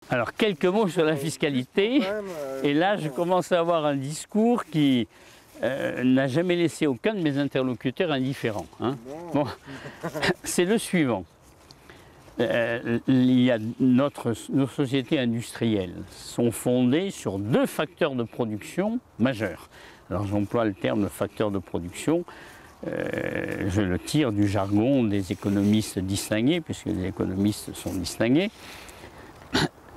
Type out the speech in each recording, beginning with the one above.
Alors, quelques mots sur la fiscalité. Et là, je commence à avoir un discours qui n'a jamais laissé aucun de mes interlocuteurs indifférent. Hein. Bon, c'est le suivant. Il y a nos sociétés industrielles sont fondées sur deux facteurs de production majeurs. Alors, j'emploie le terme de facteur de production. Je le tire du jargon des économistes distingués, puisque les économistes sont distingués.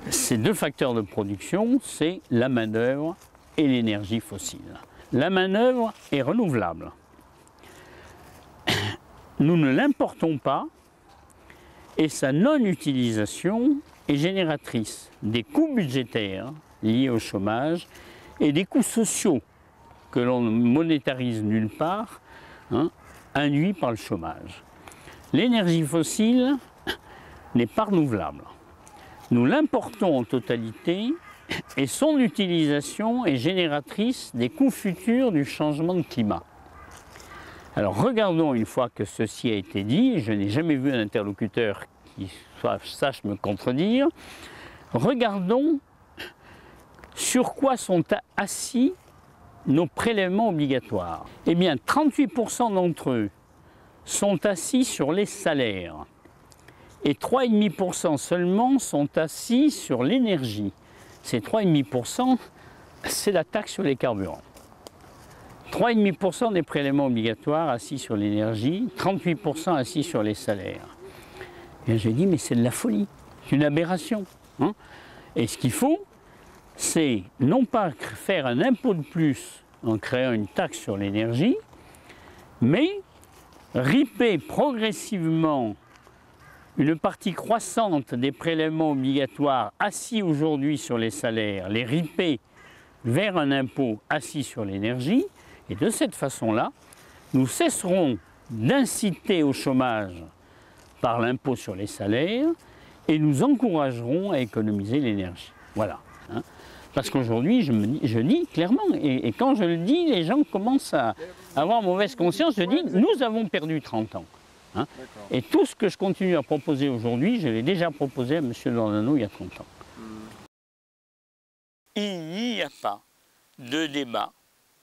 Ces deux facteurs de production, c'est la main-d'œuvre et l'énergie fossile. La main-d'œuvre est renouvelable. Nous ne l'importons pas et sa non-utilisation est génératrice des coûts budgétaires liés au chômage et des coûts sociaux que l'on ne monétarise nulle part, hein, induits par le chômage. L'énergie fossile n'est pas renouvelable. Nous l'importons en totalité et son utilisation est génératrice des coûts futurs du changement de climat. Alors regardons, une fois que ceci a été dit, je n'ai jamais vu un interlocuteur qui sache me contredire, regardons sur quoi sont assis nos prélèvements obligatoires. Eh bien, 38% d'entre eux sont assis sur les salaires et 3,5% seulement sont assis sur l'énergie. Ces 3,5%, c'est la taxe sur les carburants. 3,5% des prélèvements obligatoires assis sur l'énergie, 38% assis sur les salaires. Et j'ai dit, mais c'est de la folie, c'est une aberration. Hein. Et ce qu'il faut, c'est non pas faire un impôt de plus en créant une taxe sur l'énergie, mais riper progressivement une partie croissante des prélèvements obligatoires assis aujourd'hui sur les salaires, les riper vers un impôt assis sur l'énergie, et de cette façon-là, nous cesserons d'inciter au chômage par l'impôt sur les salaires et nous encouragerons à économiser l'énergie. Voilà. Hein. Parce qu'aujourd'hui, je dis clairement, et quand je le dis, les gens commencent à avoir mauvaise conscience, je dis, nous avons perdu 30 ans. Hein. Et tout ce que je continue à proposer aujourd'hui, je l'ai déjà proposé à M. Dornano il y a 30 ans. Il n'y a pas de débat,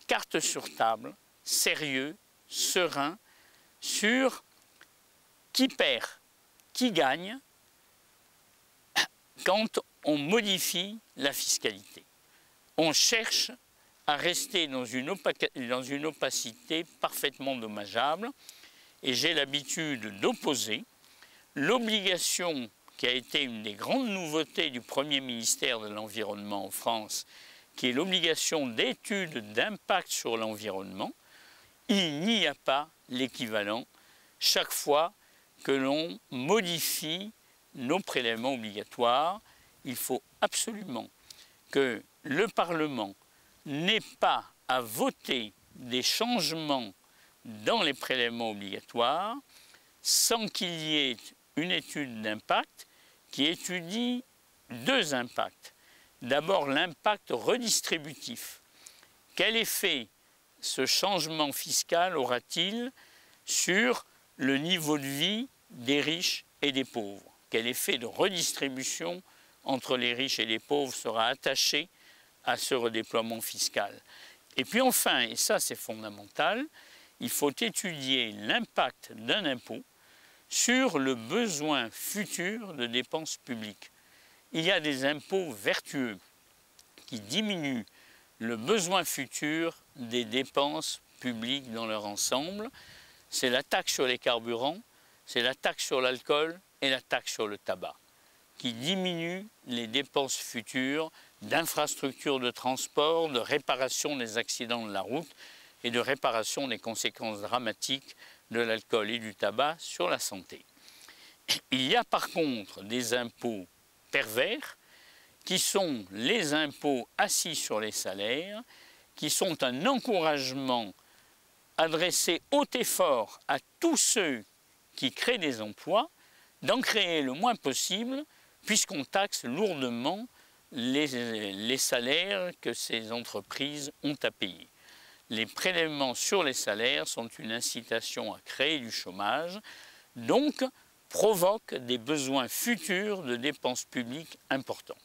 carte sur table, sérieux, serein, sur qui perd, qui gagne, quand on modifie la fiscalité. On cherche à rester dans une opacité parfaitement dommageable. Et j'ai l'habitude d'opposer l'obligation qui a été une des grandes nouveautés du premier ministère de l'Environnement en France, qui est l'obligation d'études d'impact sur l'environnement. Il n'y a pas l'équivalent chaque fois que l'on modifie nos prélèvements obligatoires. Il faut absolument que le Parlement n'ait pas à voter des changements dans les prélèvements obligatoires sans qu'il y ait une étude d'impact qui étudie deux impacts. D'abord, l'impact redistributif. Quel effet ce changement fiscal aura-t-il sur le niveau de vie des riches et des pauvres? Quel effet de redistribution entre les riches et les pauvres sera attaché à ce redéploiement fiscal? Et puis enfin, et ça c'est fondamental, il faut étudier l'impact d'un impôt sur le besoin futur de dépenses publiques. Il y a des impôts vertueux qui diminuent le besoin futur des dépenses publiques dans leur ensemble. C'est la taxe sur les carburants, c'est la taxe sur l'alcool et la taxe sur le tabac, qui diminuent les dépenses futures d'infrastructures de transport, de réparation des accidents de la route et de réparation des conséquences dramatiques de l'alcool et du tabac sur la santé. Il y a par contre des impôts pervers qui sont les impôts assis sur les salaires, qui sont un encouragement adressé haut et fort à tous ceux qui créent des emplois, d'en créer le moins possible, puisqu'on taxe lourdement les salaires que ces entreprises ont à payer. Les prélèvements sur les salaires sont une incitation à créer du chômage, donc provoquent des besoins futurs de dépenses publiques importants.